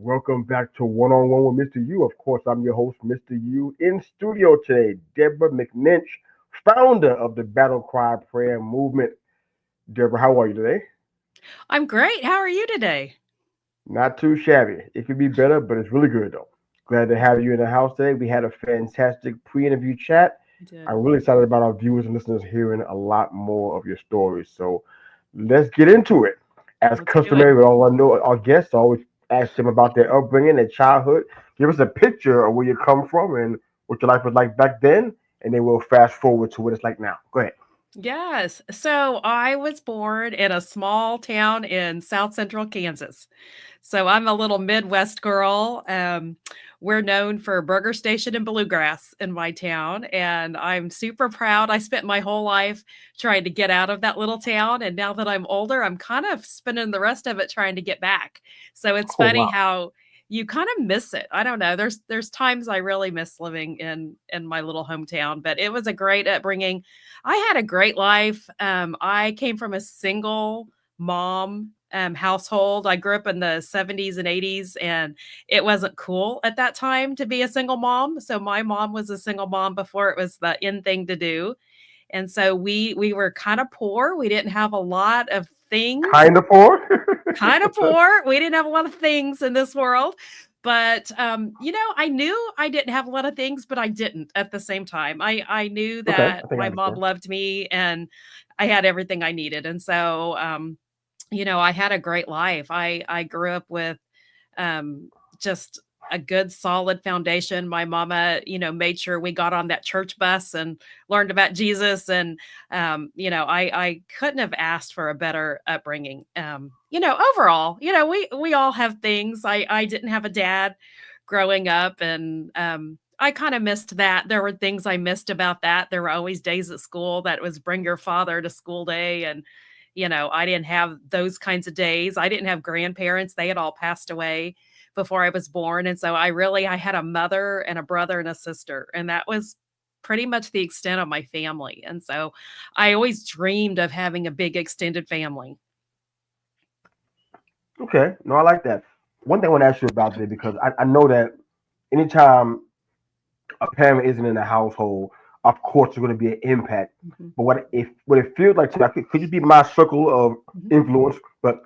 Welcome back to One on One with Mr. U. Of course, I'm your host, Mr. U. In studio today, Debra McNinch, founder of the Battle Cry Prayer Movement. Debra, how are you today? I'm great. How are you today? Not too shabby. It could be better, but it's really good though. Glad to have you in the house today. We had a fantastic pre-interview chat. You did. I'm really excited about our viewers and listeners hearing a lot more of your stories. So let's get into it. As Let's do it. customary with all our guests, I always ask them about their upbringing, their childhood. Give us a picture of where you come from and what your life was like back then, and then we'll fast forward to what it's like now. Go ahead. Yes. So I was born in a small town in South Central Kansas. So I'm a little Midwest girl. We're known for Burger Station and bluegrass in my town, and I'm super proud. I spent my whole life trying to get out of that little town, and now that I'm older, I'm kind of spending the rest of it trying to get back. So it's Oh funny wow. how you kind of miss it. I don't know. There's times I really miss living in my little hometown, but it was a great upbringing. I had a great life. I came from a single mom household. I grew up in the 70s and 80s, and it wasn't cool at that time to be a single mom. So my mom was a single mom before it was the in thing to do. And so we were kind of poor. We didn't have a lot of things. Kind of poor. Kind of poor. We didn't have a lot of things in this world. But I knew I didn't have a lot of things, but I didn't at the same time. I knew Okay, that I think I my mom understand. loved me and I had everything I needed. And so I had a great life. I grew up with um, just a good solid foundation. My mama, made sure we got on that church bus and learned about Jesus. And I couldn't have asked for a better upbringing. Overall, we all have things. I didn't have a dad growing up, and I kind of missed that. There were things I missed about that. There were always days at school that was bring your father to school day, and I didn't have those kinds of days. I didn't have grandparents. They had all passed away before I was born. And so I had a mother and a brother and a sister. And that was pretty much the extent of my family. And so I always dreamed of having a big extended family. Okay, no, I like that. One thing I want to ask you about this because I know that anytime a parent isn't in the household, of course there's going to be an impact. Mhm, But what it feels like to me, could you be my circle of mhm, influence? But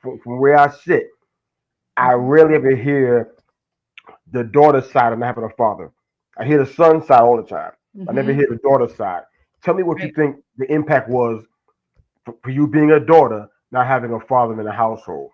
from where I sit, I mhm. rarely ever hear the daughter's side of not having a father. I hear the son's side all the time. I never Mhm. hear the daughter's side. Tell me what you Right. think the impact was for you being a daughter, not having a father in the household.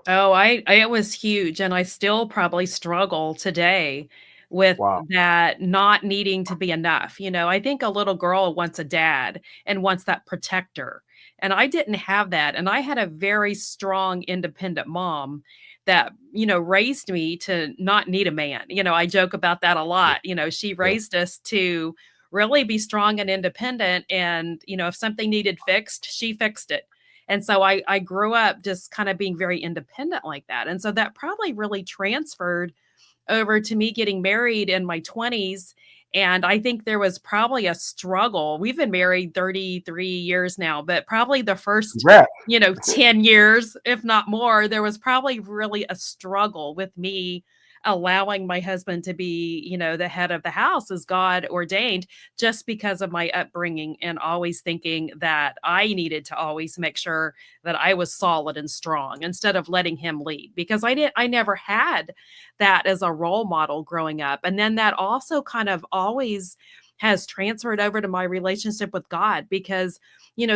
Oh, it was huge, and I still probably struggle today with Wow. that not needing to be enough. I think a little girl wants a dad and wants that protector, and I didn't have that, and I had a very strong, independent mom that, raised me to not need a man. I joke about that a Yeah. lot. She Yeah. raised us to really be strong and independent, and, if something needed fixed, she fixed it. And so I grew up just kind of being very independent like that. And so that probably really transferred over to me getting married in my 20s. And I think there was probably a struggle. We've been married 33 years now, but probably the first, Congrats. 10 years, if not more, there was probably really a struggle with me allowing my husband to be, the head of the house as God ordained, just because of my upbringing and always thinking that I needed to always make sure that I was solid and strong instead of letting him lead, because I never had that as a role model growing up. And then that also kind of always has transferred over to my relationship with God, because,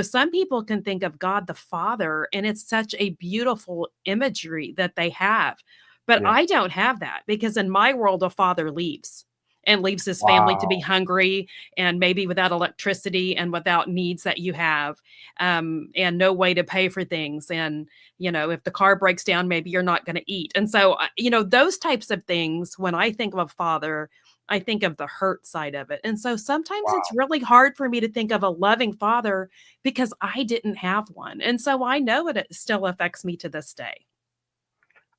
some people can think of God the Father and it's such a beautiful imagery that they have. But Yeah. I don't have that, because in my world, a father leaves and leaves his family to be Wow. hungry and maybe without electricity and without needs that you have, and no way to pay for things. And if the car breaks down, maybe you're not going to eat. And so, those types of things, when I think of a father, I think of the hurt side of it. And so sometimes it's Wow. really hard for me to think of a loving father because I didn't have one. And so I know it still affects me to this day.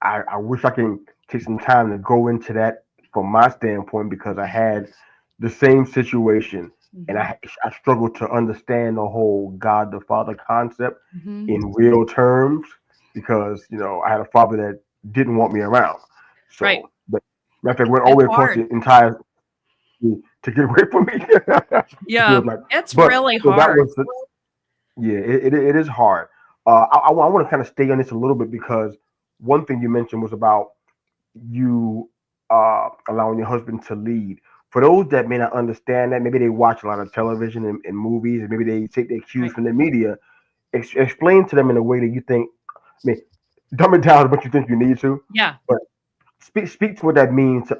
I wish I can take some time to go into that from my standpoint because I had the same situation and Mhm, I struggled to understand the whole God the Father concept mhm, in real terms because I had a father that didn't want me around. Right. So, but matter of fact, went all It's the way across hard. the entire to get away from me. It Yeah, feels like, it's but really so that hard. was yeah, it is hard. I want to kind of stay on this a little bit because one thing you mentioned was about you allowing your husband to lead. For those that may not understand that, maybe they watch a lot of television and movies, and maybe they take their cues Right. from the media. Explain to them in a way that you think. I mean, dumb it down as much you think you need to, Yeah. but speak to what that means.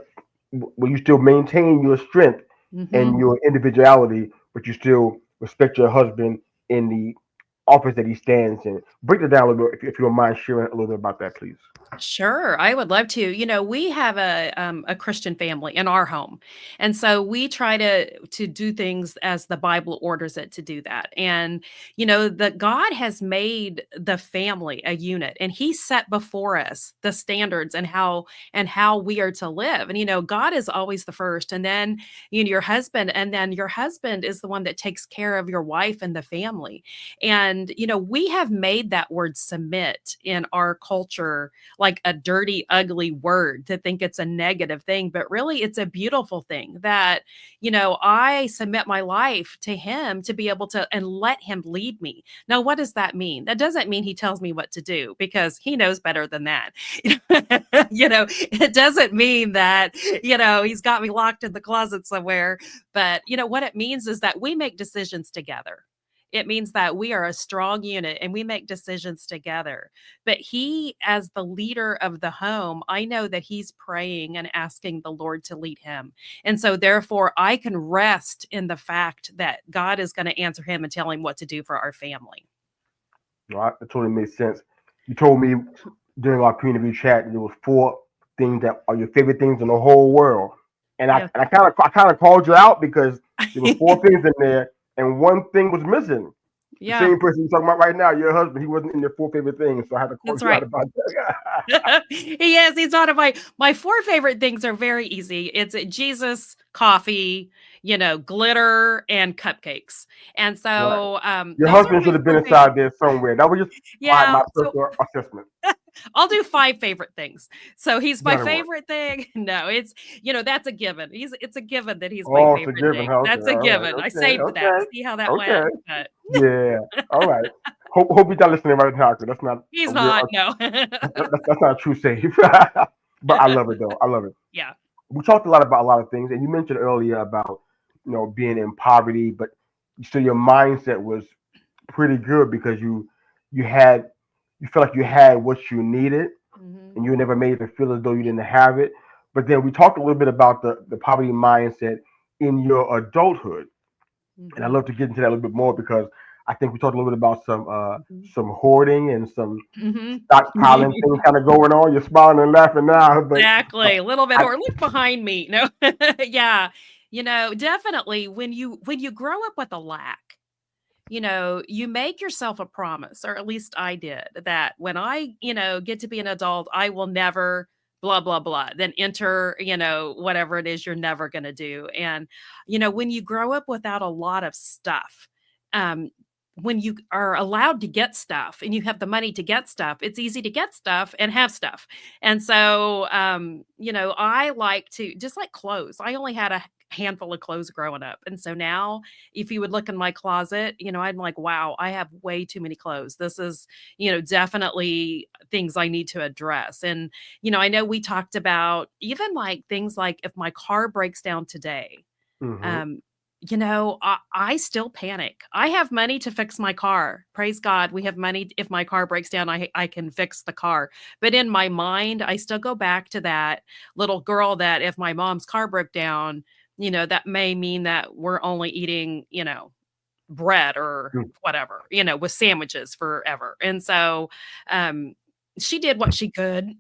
Will you still maintain your strength Hmm. and your individuality, but you still respect your husband in the office that he stands in? Break it down a little bit, if you don't mind sharing a little bit about that, please. Sure, I would love to. We have a Christian family in our home, and so we try to do things as the Bible orders it to do that. And that God has made the family a unit, and He set before us the standards and how we are to live. And God is always the first, and then your husband, and then your husband is the one that takes care of your wife and the family. And we have made that word submit in our culture like a dirty, ugly word to think it's a negative thing, but really it's a beautiful thing that, I submit my life to him to be able to and let him lead me. Now, what does that mean? That doesn't mean he tells me what to do because he knows better than that. It doesn't mean that, he's got me locked in the closet somewhere. But, what it means is that we make decisions together. It means that we are a strong unit and we make decisions together. But he, as the leader of the home, I know that he's praying and asking the Lord to lead him. And so, therefore, I can rest in the fact that God is going to answer him and tell him what to do for our family. Right? It totally makes sense. You told me during our community chat that there was four things that are your favorite things in the whole world, and I Yes. and I kind of called you out because there was four things in there, and one thing was missing. The Yeah, same person you're talking about right now, your husband, he wasn't in your four favorite things, so I had to call that's you out right. about that. He is. He's one of my four favorite things are very easy. It's Jesus, coffee, glitter, and cupcakes. And Right. so Your those are husband my should have been four favorite. inside there somewhere. That was just my Yeah. my So personal assessment. I'll do 5 favorite things. So he's my That'll work. favorite thing. No, that's a given. It's a given that he's my Oh, it's a favorite given. thing. Huh? Okay, That's a all right. given. I Okay, saved that. okay, See how that went? okay. But Yeah. All right. Hope he's not listening right now, because that's not he's a real. not. No. That's not a true save. But I love it though. I love it. Yeah. We talked a lot about a lot of things, and you mentioned earlier about being in poverty, but so your mindset was pretty good because you had you felt like you had what you needed, Hmm. and you were never made to feel as though you didn't have it. But then we talked a little bit about the poverty mindset in your adulthood, and I'd Hmm. love to get into that a little bit more because I think we talked a little bit about Hmm. some hoarding and some Hmm. stockpiling things kind of going on. You're smiling and laughing now, but Exactly. A little bit I, or look behind me. No. Yeah. Definitely when you grow up with a lack, you make yourself a promise, or at least I did, that when I, get to be an adult, I will never blah, blah, blah, then enter, whatever it is you're never going to do. And, when you grow up without a lot of stuff, um, when you are allowed to get stuff and you have the money to get stuff, it's easy to get stuff and have stuff. And so, I like to, just like clothes, I only had a handful of clothes growing up. And so now, if you would look in my closet, I'm like, wow, I have way too many clothes. This is, definitely things I need to address. And, I know we talked about even like things like if my car breaks down today, hmm um, I still panic. I have money to fix my car. Praise God, we have money. If my car breaks down, I can fix the car. But in my mind, I still go back to that little girl that if my mom's car broke down, that may mean that we're only eating, bread or whatever, with sandwiches forever. And so she did what she could.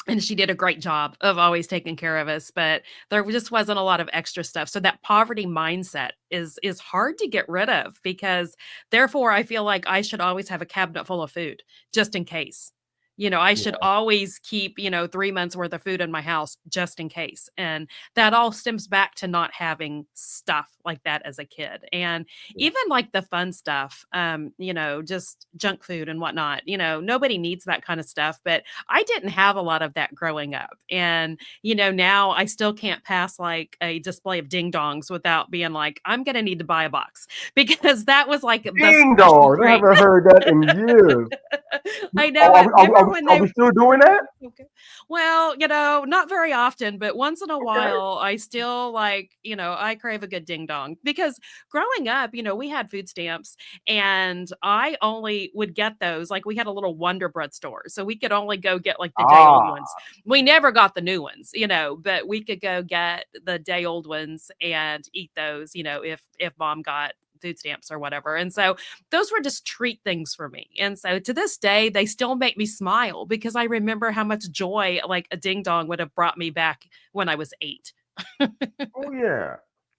And she did a great job of always taking care of us, but there just wasn't a lot of extra stuff. So that poverty mindset is hard to get rid of because therefore I feel like I should always have a cabinet full of food just in case. I should Yeah. always keep, 3 months worth of food in my house just in case. And that all stems back to not having stuff like that as a kid. And Yeah. even like the fun stuff, just junk food and whatnot, nobody needs that kind of stuff. But I didn't have a lot of that growing up. And, now I still can't pass like a display of ding dongs without being like, I'm going to need to buy a box because that was like the Ding special dong! I treat. haven't heard that in years. I know Are it. we, are we, are Remember we, when are they we still doing that? Okay. Well, not very often, but once in a Okay. while, I still like, I crave a good ding dong because growing up, we had food stamps and I only would get those. Like we had a little Wonder Bread store. So we could only go get like the day old ones. Ah, We never got the new ones, but we could go get the day old ones and eat those, if mom got food stamps or whatever. And so those were just treat things for me. And so to this day, they still make me smile because I remember how much joy like a ding dong would have brought me back when I was 8. oh yeah.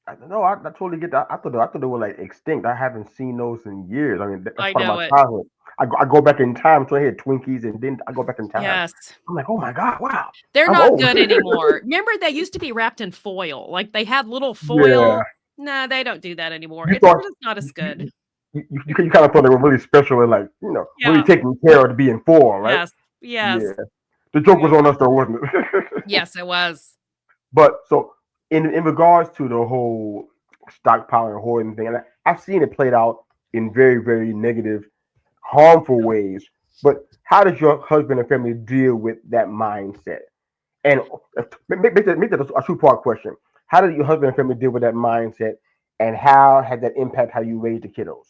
I totally get that. I thought they were like extinct. I haven't seen those in years. I mean, that's I part of my know it. childhood. I go back in time, so I had Twinkies, and then I go back in time. Yes. I'm like, oh my god, wow, They're I'm not old. good anymore. Remember they used to be wrapped in foil. Like they had little Yeah, foil. No, they don't do that anymore. you They're thought just not as you good. you kind of thought they were really special and like really Yeah. taken care of to be in form, right? Yes. Yes. Yeah, the joke was Yep. on us though, wasn't it? Yes, it was. But so in regards to the whole stockpiling and hoarding thing, and I've seen it played out in very very negative, harmful ways. But how does your husband and family deal with that mindset? And make that a two-part question. How did your husband and family deal with that mindset, and how had that impact how you raised the kiddos?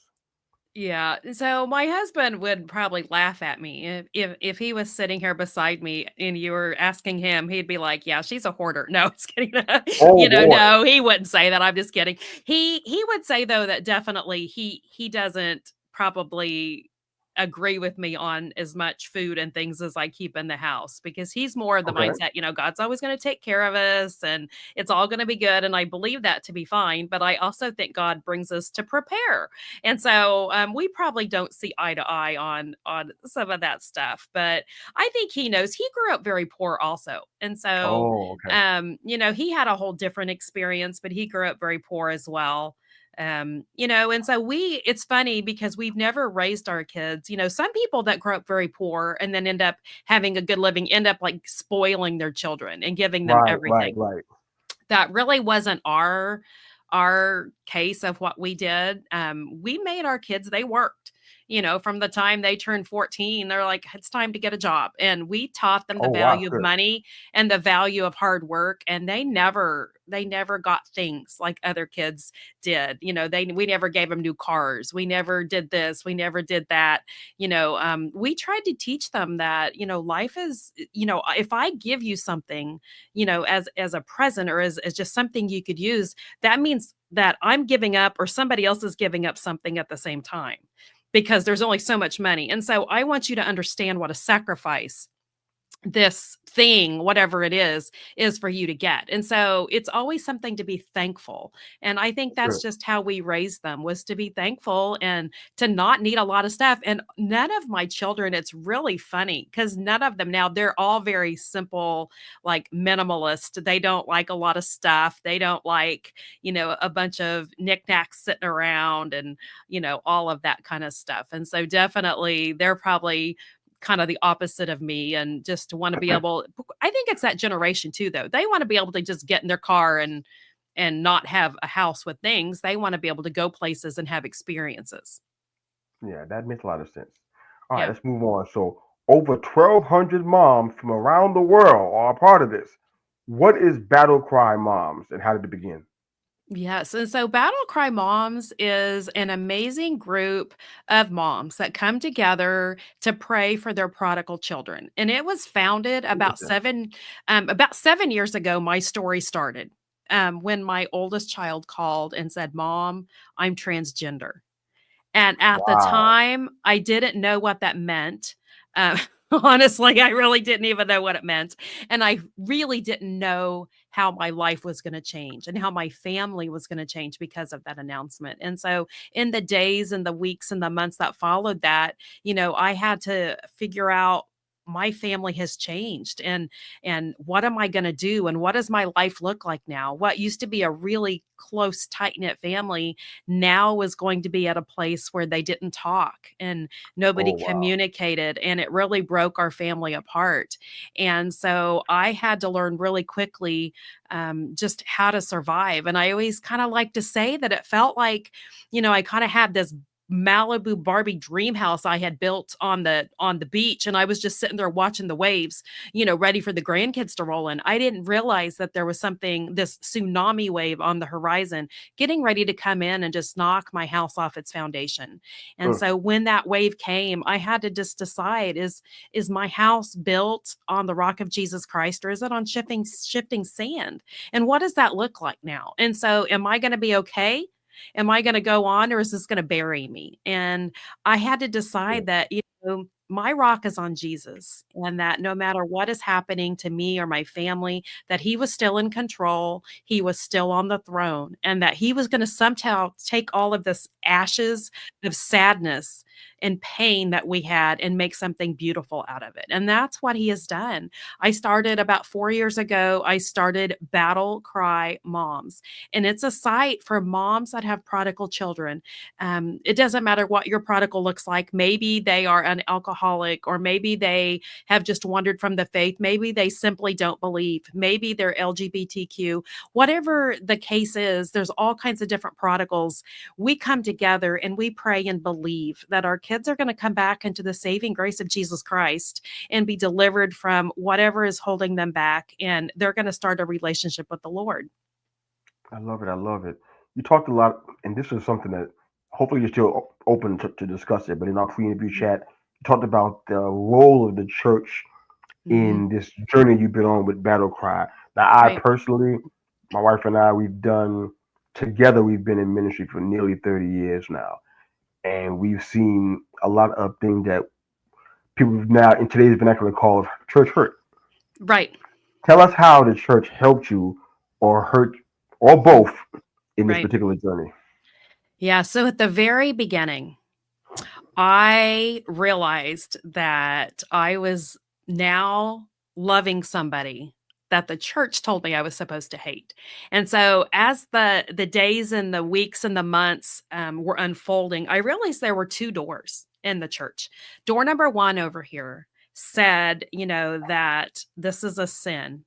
Yeah, so my husband would probably laugh at me if he was sitting here beside me and you were asking him, he'd be like, "Yeah, she's a hoarder." No, just kidding. Oh boy. No, he wouldn't say that. I'm just kidding. He would say though that definitely he doesn't probably agree with me on as much food and things as I keep in the house because he's more of the Okay. mindset, God's always going to take care of us and it's all going to be good. And I believe that to be fine. But I also think God brings us to prepare, and so we probably don't see eye to eye on some of that stuff. But I think he knows he grew up very poor also. And so Oh, okay. he had a whole different experience, but he grew up very poor as well. And so it's funny because we've never raised our kids. Some people that grow up very poor and then end up having a good living end up like spoiling their children and giving them Right, right, everything. right. That really wasn't our case of what we did. We made our kids, they worked. From the time they turned 14, they're like, it's time to get a job. And we taught them the Oh wow, value of good. money and the value of hard work. And they never got things like other kids did. We never gave them new cars. We never did this. We never did that. We tried to teach them that, life is, if I give you something, as a present or as just something you could use, that means that I'm giving up or somebody else is giving up something at the same time because there's only so much money. And so I want you to understand what a sacrifice this thing, whatever it is for you to get. And so it's always something to be thankful. And I think that's Good. just how we raised them was to be thankful and to not need a lot of stuff. And none of my children, it's really funny because none of them now, they're all very simple, like minimalist. They don't like a lot of stuff. They don't like, a bunch of knickknacks sitting around and, all of that kind of stuff. And so definitely they're probably kind of the opposite of me and just want to be able. I think it's that generation too though. They want to be able to just get in their car and not have a house with things. They want to be able to go places and have experiences. Yeah, that makes a lot of sense. All right, Yeah. let's move on. So, over 1,200 moms from around the world are a part of this. What is Battle Cry Moms, and how did it begin? Yes. And so Battle Cry Moms is an amazing group of moms that come together to pray for their prodigal children. And it was founded Interesting. about 7 years ago. My story started when my oldest child called and said, "Mom, I'm transgender." And at the Wow. time, I didn't know what that meant. Uh, honestly, I really didn't even know what it meant. And I really didn't know how my life was going to change and how my family was going to change because of that announcement. And so, in the days and the weeks and the months that followed that, I had to figure out. my family has changed, and what am I going to do, and what does my life look like now? What used to be a really close, tight-knit family now is going to be at a place where they didn't talk and nobody Oh wow. communicated, and it really broke our family apart. And so I had to learn really quickly just how to survive. And I always kind of like to say that it felt like, I kind of had this Malibu Barbie dream house I had built on the beach, and I was just sitting there watching the waves, ready for the grandkids to roll in. I didn't realize that there was something, this tsunami wave on the horizon, getting ready to come in and just knock my house off its foundation. And Mm. so when that wave came, I had to just decide, is my house built on the rock of Jesus Christ, or is it on shifting sand? And what does that look like now? And so am I going to be okay? Am I going to go on, or is this going to bury me? And I had to Yeah. decide that, my rock is on Jesus, and that no matter what is happening to me or my family, that he was still in control, he was still on the throne, and that he was going to somehow take all of this ashes of sadness and pain that we had and make something beautiful out of it. And that's what he has done. I started about 4 years ago, I started Battle Cry Moms, and it's a site for moms that have prodigal children. It doesn't matter what your prodigal looks like. Maybe they are an alcoholic, or maybe they have just wandered from the faith. Maybe they simply don't believe. Maybe they're LGBTQ. Whatever the case is, there's all kinds of different prodigals. We come together and we pray and believe that our kids are going to come back into the saving grace of Jesus Christ and be delivered from whatever is holding them back. And they're going to start a relationship with the Lord. I love it. I love it. You talked a lot, and this is something that hopefully you're still open to discuss it. But in our free interview chat, you talked about the role of the church Mhm. in this journey you've been on with Battle Cry. Now, I Right. personally, my wife and I, we've done together. We've been in ministry for nearly 30 years now, and we've seen a lot of things that people now in today's vernacular call church hurt. Right. Tell us how the church helped you or hurt, or both, in this Right. particular journey. Yeah. So at the very beginning, I realized that I was now loving somebody that the church told me I was supposed to hate. And so as the days and the weeks and the months were unfolding, I realized there were two doors in the church. Door number one over here said, that this is a sin,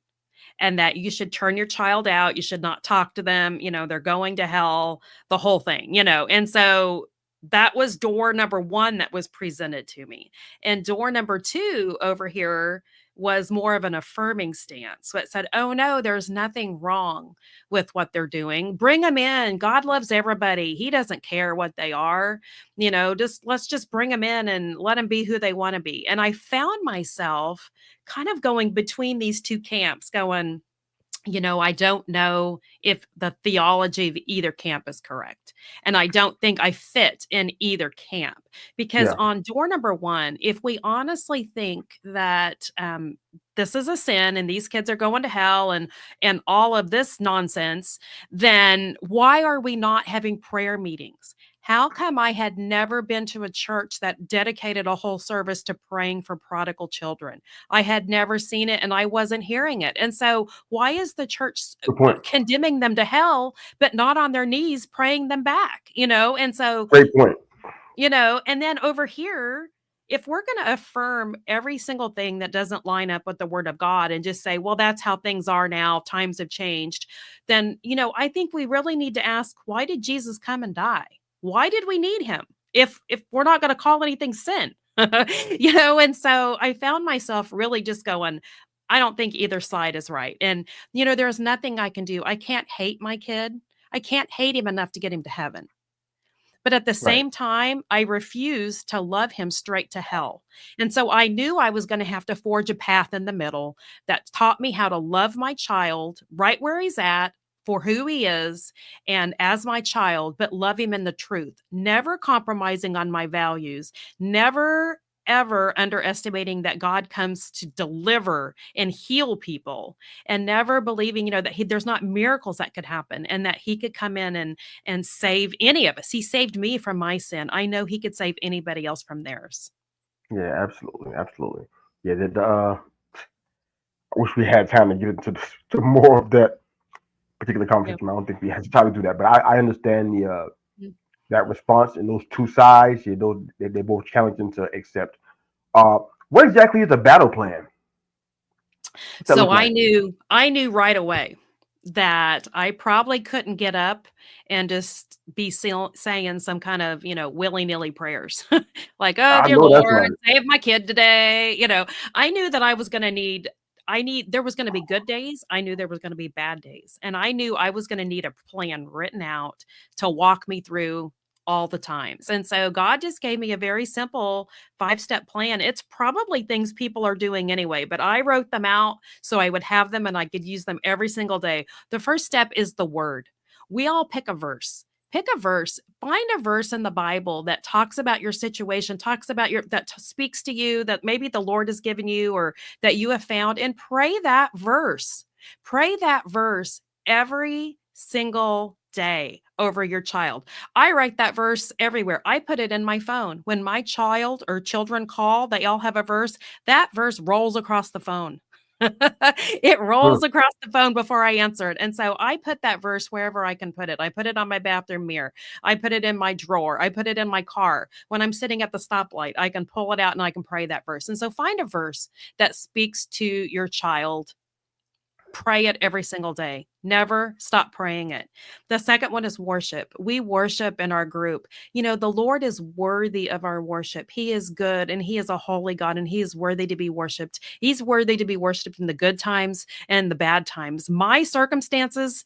and that you should turn your child out. You should not talk to them. They're going to hell, the whole thing. And so that was door number one that was presented to me. And door number two over here was more of an affirming stance. So it said, oh no, there's nothing wrong with what they're doing. Bring them in. God loves everybody. He doesn't care what they are. Just let's just bring them in and let them be who they want to be. And I found myself kind of going between these two camps, going, I don't know if the theology of either camp is correct. And I don't think I fit in either camp. Because Yeah, on door number one, if we honestly think that this is a sin and these kids are going to hell and all of this nonsense, then why are we not having prayer meetings? How come I had never been to a church that dedicated a whole service to praying for prodigal children? I had never seen it and I wasn't hearing it. And so, why is the church good point. condemning them to hell, but not on their knees praying them back? And so, Great point. and then over here, if we're going to affirm every single thing that doesn't line up with the word of God and just say, well, that's how things are now, times have changed, then, I think we really need to ask, why did Jesus come and die? Why did we need him if we're not going to call anything sin? And so I found myself really just going, I don't think either side is right. And, there's nothing I can do. I can't hate my kid. I can't hate him enough to get him to heaven. But at the Right. same time, I refuse to love him straight to hell. And so I knew I was going to have to forge a path in the middle that taught me how to love my child right where he's at, for who he is and as my child, but love him in the truth, never compromising on my values, never ever underestimating that God comes to deliver and heal people, and never believing, that there's not miracles that could happen and that he could come in and save any of us. He saved me from my sin. I know he could save anybody else from theirs. Yeah, absolutely, absolutely. Yeah, I wish we had time to get into to more of that particular Yeah. conversation. I don't think we had time to do that, but I understand the Mm. that response and those two sides. Yeah, those they're both challenging to accept. Uh, what exactly is a battle plan? What's that So look like? I knew right away that I probably couldn't get up and just be saying some kind of, willy-nilly prayers. Like, "Oh, I dear know that's Lord, right. save my kid today." I knew that there was gonna be good days, I knew there was gonna be bad days, and I knew I was gonna need a plan written out to walk me through all the times. And so God just gave me a very simple five-step plan. It's probably things people are doing anyway, but I wrote them out so I would have them and I could use them every single day. The first step is the word. We all pick a verse. Pick a verse. Find a verse in the Bible that talks about your situation, talks about speaks to you, that maybe the Lord has given you or that you have found, and pray that verse. Pray that verse every single day over your child. I write that verse everywhere. I put it in my phone. When my child or children call, they all have a verse. That verse rolls across the phone. It Hmm. rolls across the phone before I answer it. And so I put that verse wherever I can put it. I put it on my bathroom mirror. I put it in my drawer. I put it in my car. When I'm sitting at the stoplight, I can pull it out and I can pray that verse. And so find a verse that speaks to your child. Pray it every single day. Never stop praying it. The second one is worship. We worship in our group. The Lord is worthy of our worship. He is good and He is a holy God and He is worthy to be worshiped. He's worthy to be worshiped in the good times and the bad times. My circumstances,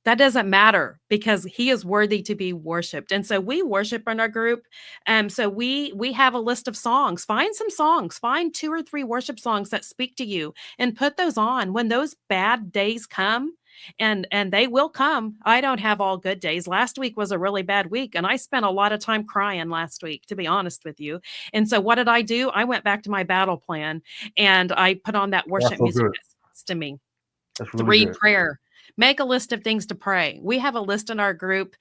that doesn't matter because he is worthy to be worshiped. And so we worship in our group. So we have a list of songs. Find some songs. Find 2 or 3 worship songs that speak to you and put those on when those bad days come. And they will come. I don't have all good days. Last week was a really bad week and I spent a lot of time crying last week, to be honest with you. And so what did I do? I went back to my battle plan and I put on that That's worship so music good. that speaks to me. That's really 3, good. prayer. Make a list of things to pray. We have a list in our group,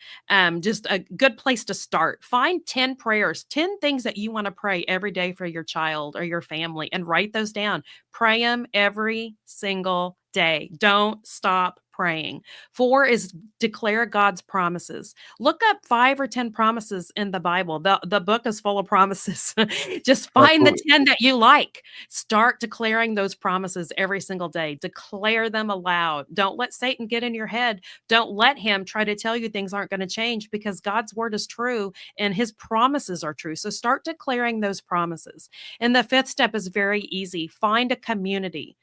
just a good place to start. Find 10 prayers, 10 things that you want to pray every day for your child or your family, and write those down. Pray them every single day. Don't stop praying. 4 is declare God's promises. Look up 5 or 10 promises in the Bible. The book is full of promises. Just find the Absolutely. 10 that you like. Start declaring those promises every single day. Declare them aloud. Don't let Satan get in your head. Don't let him try to tell you things aren't going to change because God's word is true and his promises are true. So start declaring those promises. And the fifth step is very easy. Find a community.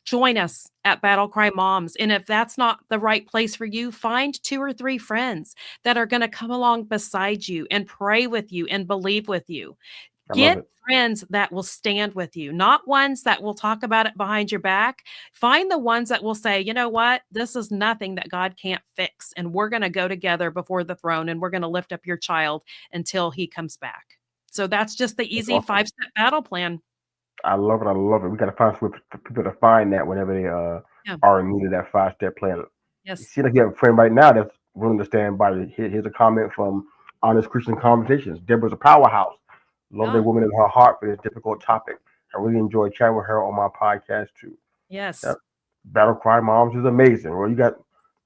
Join us at Battle Cry Moms. And if that's not the right place for you, find 2 or 3 friends that are going to come along beside you and pray with you and believe with you. I love Get it. friends that will stand with you, not ones that will talk about it behind your back. Find the ones that will say, you know what? This is nothing that God can't fix. And we're going to go together before the throne and we're going to lift up your child until he comes back. So that's just the That's easy awesome. 5-step battle plan. I love it. I love it. We got to find some for people to find that whenever they Yeah. are in need of that 5-step plan. You Yes. see, like you have a friend right now that's willing to stand by you. Here's a comment from Honest Christian Conversations. Deborah's a powerhouse. Love that Yeah. woman in her heart for this difficult topic. I really enjoy chatting with her on my podcast too. Yep. Yes. Battle Cry Moms is amazing. Well,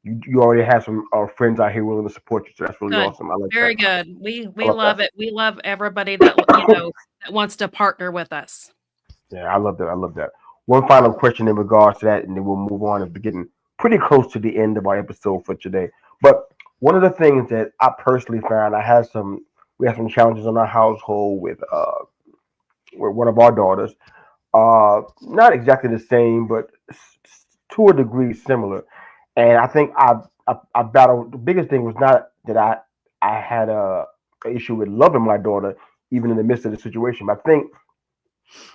you already have some friends out here willing to support you, so that's really Good. awesome. I like that. Very good. I We love that. love it. We love everybody that wants to partner with us. Yeah, I love that. I love that. One final question in regards to that, and then we'll move on. We're getting pretty close to the end of our episode for today. But one of the things that I personally found, we had some challenges in our household with one of our daughters. Not exactly the same, but to a degree similar. And I think I battled. The biggest thing was not that I had an issue with loving my daughter, even in the midst of the situation. But I think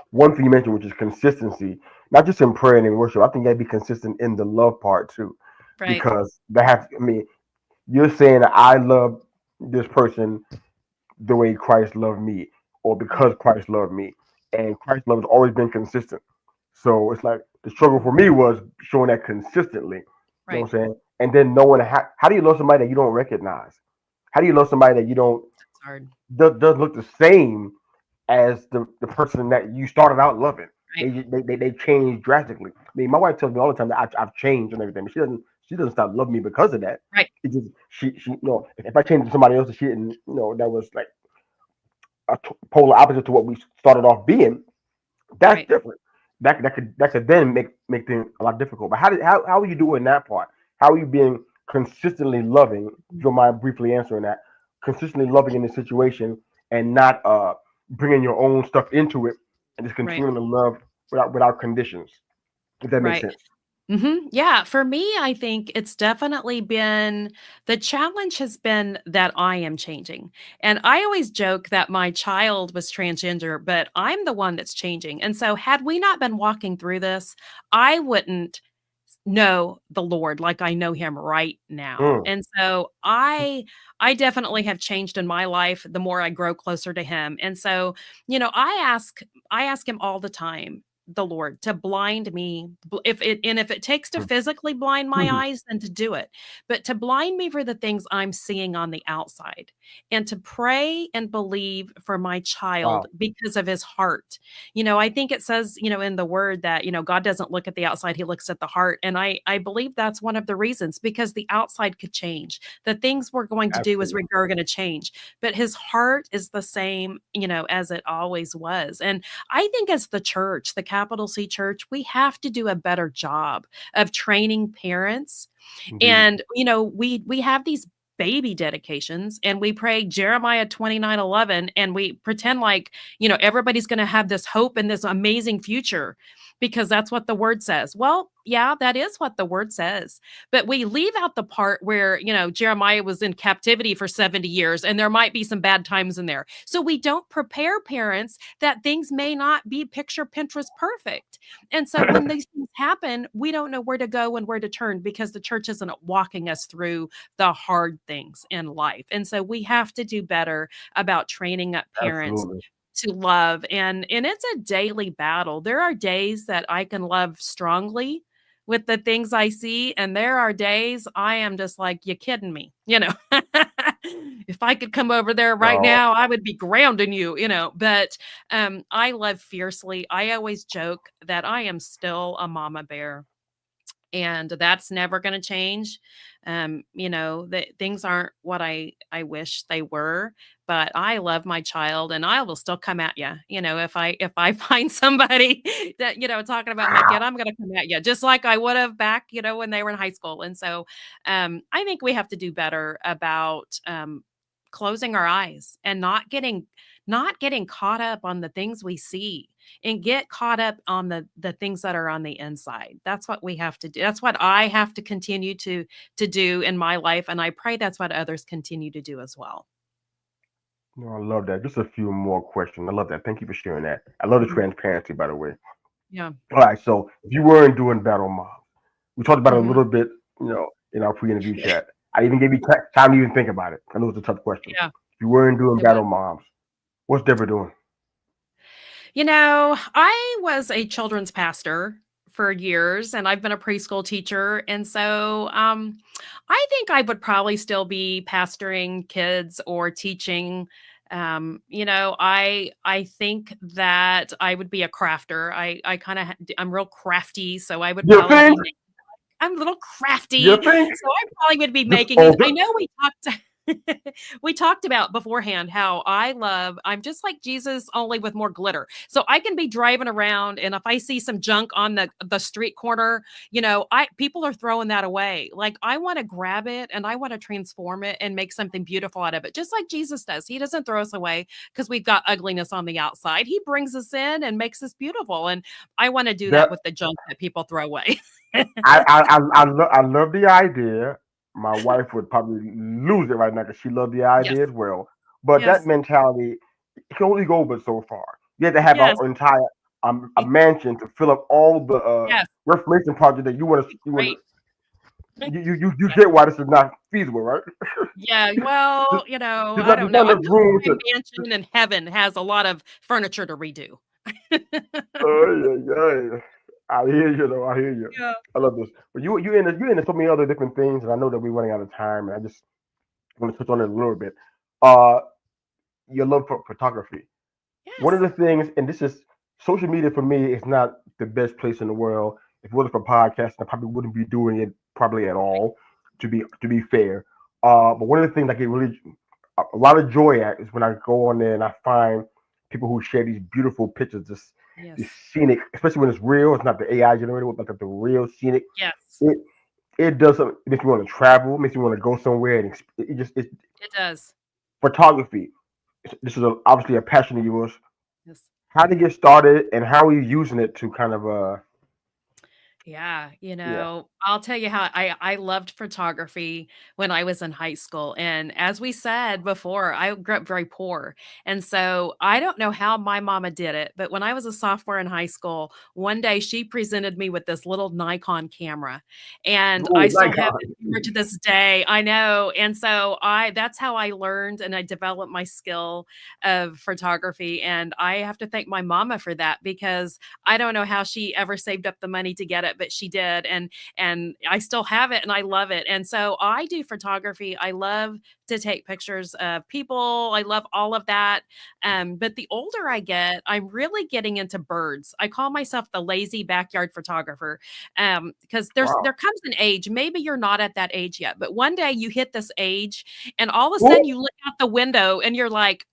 one thing you mentioned, which is consistency, not just in prayer and in worship. I think you got to be consistent in the love part too, Right. because that has. I mean, you're saying that I love this person the way Christ loved me, or Right. because Christ loved me, and Christ's love has always been consistent. So it's like the struggle for me was showing that consistently. You know Right. what I'm saying? And then knowing how do you love somebody that you don't recognize? How do you love somebody that you don't It's hard. does look the same as the person that you started out loving. Right. They change drastically. I mean, my wife tells me all the time that I've changed and everything, but she doesn't stop loving me because of that. Right. It just she if I changed to somebody else that she didn't that was like a polar opposite to what we started off being, that's Right. different. That could then make things a lot difficult. But how are you doing that part? How are you being consistently loving? If you don't mind briefly answering that, consistently loving in this situation and not bringing your own stuff into it and just Right. continuing to love without conditions. If that makes Right. sense. Yeah, for me, I think it's definitely been the challenge has been that I am changing. And I always joke that my child was transgender, but I'm the one that's changing. And so, had we not been walking through this, I wouldn't know the Lord like I know him right now. Mm, And so I definitely have changed in my life the more I grow closer to him. And so, I ask him all the time, the Lord, to blind me if it takes to mm, physically blind my mm. eyes, then to do it. But to blind me for the things I'm seeing on the outside and to pray and believe for my child Wow, because of his heart. I think it says, in the word that, God doesn't look at the outside, he looks at the heart. And I believe that's one of the reasons because the outside could change. The things we're going to do as absolutely, we are going to change, but his heart is the same, as it always was. And I think as the church, the capital C church, we have to do a better job of training parents indeed. and, we have these baby dedications and we pray Jeremiah 29:11 and we pretend like, everybody's going to have this hope and this amazing future because that's what the word says. Well, yeah, that is what the word says. But we leave out the part where, Jeremiah was in captivity for 70 years and there might be some bad times in there. So we don't prepare parents that things may not be picture Pinterest perfect. And so when these things happen, we don't know where to go and where to turn because the church isn't walking us through the hard things in life. And so we have to do better about training up parents Absolutely. to love and it's a daily battle. There are days that I can love strongly with the things I see and there are days I am just like you kidding me. If I could come over there right No, now, I would be grounding you, but I love fiercely. I always joke that I am still a mama bear and that's never going to change. That things aren't what I wish they were, but I love my child and I will still come at you. If I find somebody that, talking about my kid, I'm going to come at you just like I would have back, when they were in high school. And so I think we have to do better about closing our eyes and not getting caught up on the things we see and get caught up on the things that are on the inside. That's what we have to do. That's what I have to continue to do in my life, and I pray that's what others continue to do as well. no, I love that. Just a few more questions. I love that. Thank you for sharing that. I love the Mhm. transparency, by the way. Yeah. All right, so if you weren't doing Battle Mom, we talked about it a Mhm. little bit, in our pre-interview chat. I even gave you time to even think about it. I know it's a tough question. Yeah, If you weren't doing it was. Battle Moms, what's Debra doing? I was a children's pastor for years and I've been a preschool teacher. And so I think I would probably still be pastoring kids or teaching. I think that I would be a crafter. I kind of I'm real crafty, so I would You probably think? be I'm a little You crafty, think? so I probably would be Just making oh, these. I know we talked we talked about beforehand how I'm just like Jesus, only with more glitter. So I can be driving around and if I see some junk on the street corner, I people are throwing that away. Like I want to grab it and I want to transform it and make something beautiful out of it, just like Jesus does. He doesn't throw us away because we've got ugliness on the outside. He brings us in and makes us beautiful. And I want to do that that with the junk that people throw away. I love the idea. My wife would probably lose it right now because she loved the Yes. idea as well. But that Yes. mentality can only go but so far. You have to have Yes. an entire a mansion to fill up all the Yes. reformation project that you want Right. to you get why this is not feasible, right? Yeah, well, Just, I don't know. not I'm enough just room my to. mansion in heaven has a lot of furniture to redo. Oh yeah, yeah. I hear you though. I hear you. Yeah. I love this. But you into so many other different things, and I know that we're running out of time, and I just want to touch on it a little bit. Uh, your love for photography. One of Yes. the things, and this is social media for me, is not the best place in the world. If it wasn't for podcasting, I probably wouldn't be doing it probably at all. To be fair, but one of the things I get really a lot of joy at is when I go on there and I find people who share these beautiful pictures, this Yes. scenic, especially when it's real. It's not the AI generated, but like the real scenic. Yes. It it does something. It makes me want to travel. Makes me want to go somewhere, and it's It does. photography. This is obviously a passion of yours. Yes. How to get started and how are you using it to kind of Yeah, yeah. I'll tell you how I loved photography when I was in high school. And as we said before, I grew up very poor. And so I don't know how my mama did it, but when I was a sophomore in high school, one day she presented me with this little Nikon camera. And I Oh, still have Nikon. the camera to this day. I know. And so I that's how I learned and I developed my skill of photography. And I have to thank my mama for that because I don't know how she ever saved up the money to get it, but she did, and I still have it and I love it. And so I do photography. I love to take pictures of people. I love all of that. But the older I get, I'm really getting into birds. I call myself the lazy backyard photographer. Because there Wow. comes an age, maybe you're not at that age yet, but one day you hit this age and all of a sudden Oh, you look out the window and you're like,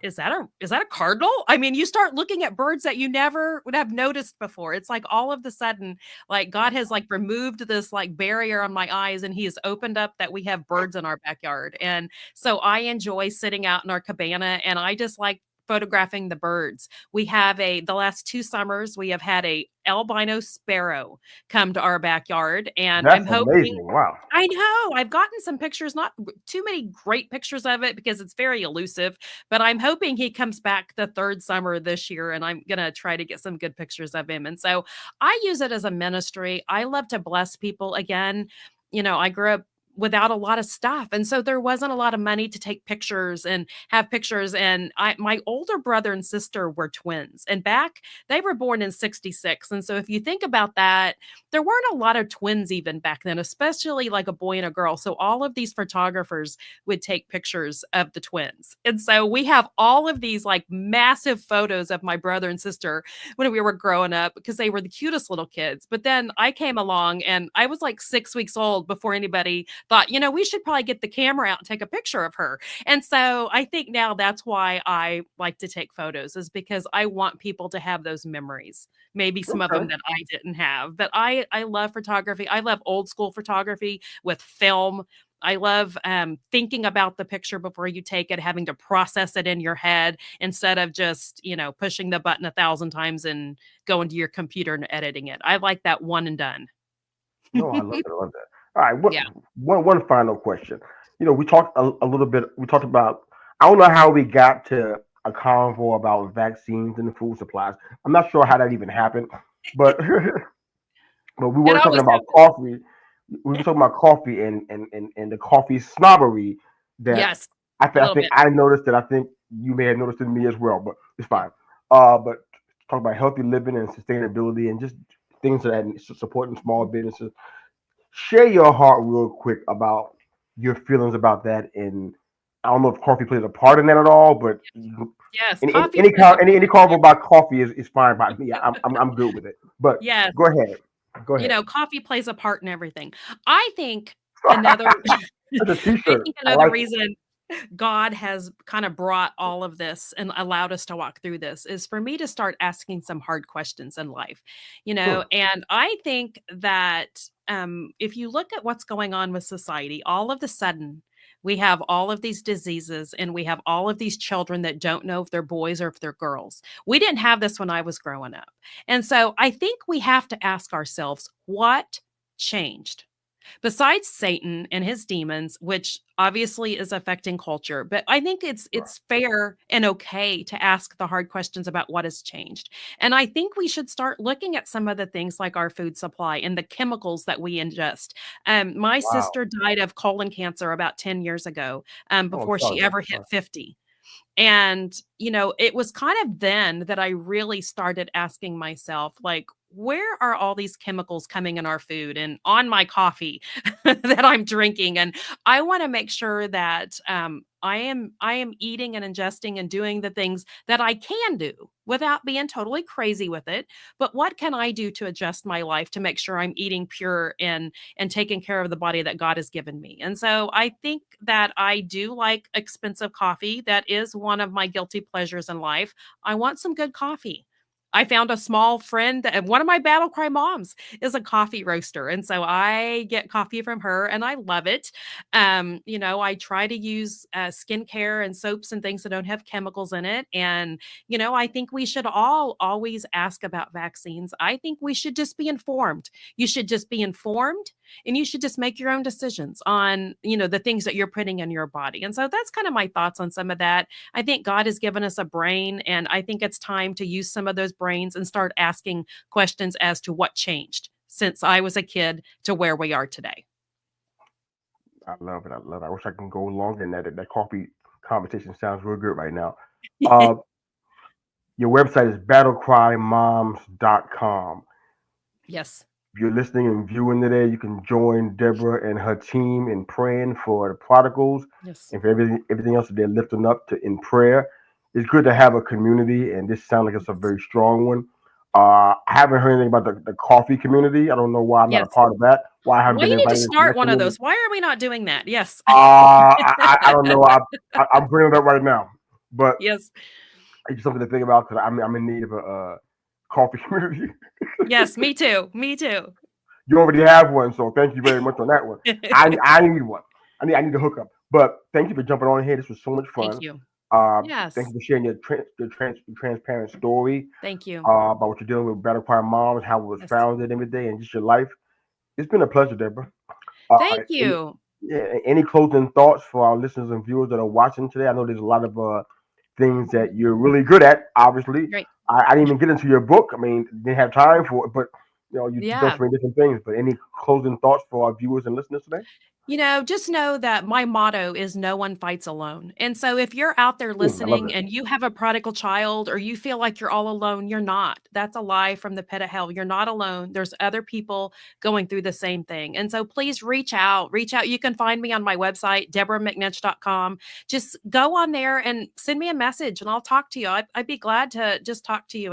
is that a cardinal? I mean, you start looking at birds that you never would have noticed before. It's like all of the sudden, like God has like removed this like barrier on my eyes and he has opened up that we have birds in our backyard. And so I enjoy sitting out in our cabana and I just like photographing the birds. We have the last 2 summers we have had a albino sparrow come to our backyard and I'm that's hoping amazing. Wow. I know. I've gotten some pictures, not too many great pictures of it because it's very elusive, but I'm hoping he comes back the 3rd summer this year and I'm going to try to get some good pictures of him. And so I use it as a ministry. I love to bless people. Again, I grew up without a lot of stuff and so there wasn't a lot of money to take pictures and have pictures and my older brother and sister were twins and back they were born in 66 and so if you think about that there weren't a lot of twins even back then, especially like a boy and a girl. So all of these photographers would take pictures of the twins. And so we have all of these like massive photos of my brother and sister when we were growing up because they were the cutest little kids. But then I came along and I was like 6 weeks old before anybody thought, we should probably get the camera out and take a picture of her. And so I think now that's why I like to take photos is because I want people to have those memories maybe some of them Okay. that I didn't have. But I love photography. I love old school photography with film. I love thinking about the picture before you take it, having to process it in your head instead of just, pushing the button 1,000 times and going to your computer and editing it. I like that one and done. No, I love that. I love that. All right. What Yeah. one final question. We talked a little bit. We talked about. I don't know how we got to a convo about vaccines and food supplies. I'm not sure how that even happened, but but we It were talking always about coffee. We were talking about coffee and the coffee snobbery that yes, a I little think bit. I noticed that I think you may have noticed in me as well, but it's Yeah. fine. But talk about healthy living and sustainability and just things that supporting small businesses. Share your heart real quick about your feelings about that. And I don't know if coffee plays a part in that at all, but Yes. any Coffee plays a any part convo in about coffee is fine by me. I'm good with it. But yes. go ahead, go ahead. Coffee plays a part in everything. I think another That's a I T-shirt. think I another like it. reason God has kind of brought all of this and allowed us to walk through this is for me to start asking some hard questions in life, Hmm. and I think that if you look at what's going on with society, all of a sudden we have all of these diseases and we have all of these children that don't know if they're boys or if they're girls. We didn't have this when I was growing up. And so I think we have to ask ourselves, what changed? Besides Satan and his demons, which obviously is affecting culture, but I think it's Right. it's fair and okay to ask the hard questions about what has changed. And I think we should start looking at some of the things like our food supply and the chemicals that we ingest. My Wow. sister died of colon cancer about 10 years ago, Oh, I'm before sorry. she I'm ever hit sorry. 50. And, it was kind of then that I really started asking myself, like, where are all these chemicals coming in our food and on my coffee that I'm drinking? And I want to make sure that I am eating and ingesting and doing the things that I can do without being totally crazy with it. But what can I do to adjust my life to make sure I'm eating pure and taking care of the body that God has given me? And so I think that I do like expensive coffee. That is one of my guilty pleasures in life. I want some good coffee. I found a small friend, and one of my battle cry moms is a coffee roaster. And so I get coffee from her and I love it. I try to use skincare and soaps and things that don't have chemicals in it. And, I think we should all always ask about vaccines. I think we should just be informed. You should just be informed and you should just make your own decisions on, the things that you're putting in your body. And so that's kind of my thoughts on some of that. I think God has given us a brain, and I think it's time to use some of those brains and start asking questions as to what changed since I was a kid to where we are today. I love it. I love it. I wish I can go longer than that. That coffee conversation sounds real good right now. Uh, your website is battlecrymoms.com. Yes. If you're listening and viewing today, you can join Deborah and her team in praying for the prodigals Yes. and for everything else that they're lifting up to in prayer. It's good to have a community, and this sounds like it's a very strong one. I haven't heard anything about the coffee community. I don't know why I'm not a Yes. part of that. Why I haven't Well, been you need to invited into start that one of community. those. Why are we not doing that? Yes. I don't know. I'm bringing it up right now, but Yes. it's something to think about because I'm in need of a coffee community. Yes. Me too. Me too. You already have one, so thank you very much on that one. I need one. I need to hook up. But thank you for jumping on here. This was so much Thank fun. you. Uh, Thank Yes. you for sharing your transparent story Thank you. about what you're dealing with Battle Cry Moms, how it was Yes. founded, and everything, and just your life. It's been a pleasure, Deborah. Thank Any, you. yeah, any closing thoughts for our listeners and viewers that are watching today? I know there's a lot of things that you're really good at. Obviously, Great. I didn't even get into your book. I mean, didn't have time for it, but you've done Yeah. so many different things. But any closing thoughts for our viewers and listeners today? Just know that my motto is no one fights alone. And so if you're out there I love listening it. and you have a prodigal child or you feel like you're all alone, you're not. That's a lie from the pit of hell. You're not alone. There's other people going through the same thing. And so please reach out. Reach out. You can find me on my website, DebraMcNinch.com. Just go on there and send me a message and I'll talk to you. I'd be glad to just talk to you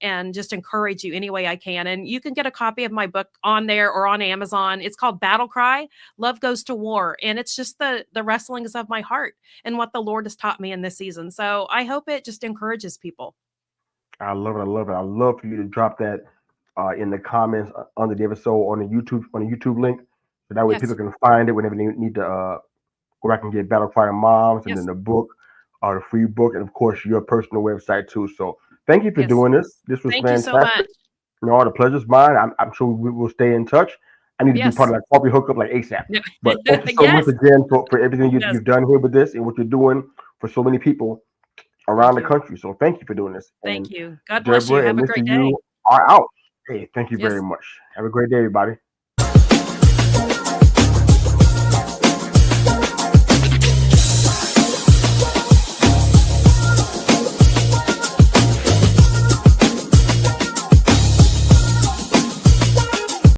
and just encourage you any way I can. And you can get a copy of my book on there or on Amazon. It's called Battle Cry. Love goes to war, and it's just the wrestlings of my heart and what the Lord has taught me in this season. So I hope it just encourages people. I love it. I love it. I love for you to drop that in the comments under the episode on the YouTube link, so that way people Yes. can find it whenever they need to go back and get Battle Cry Moms and then Yes. the book, the free book, and of course your personal website too. So thank you for Yes. doing this. This was Thank you so fantastic. much. The pleasure's mine. I'm sure we will stay in touch. I need to be part Yes. of that coffee hookup like ASAP. No. But thank you so much Yes. again for everything Yes. you've done here with this and what you're doing for so many people around Thank the you. country. So thank you for doing this. Thank And you. God bless you. Deborah Have and a Mr. great day. You are out. Hey, thank you very Yes. much. Have a great day, everybody.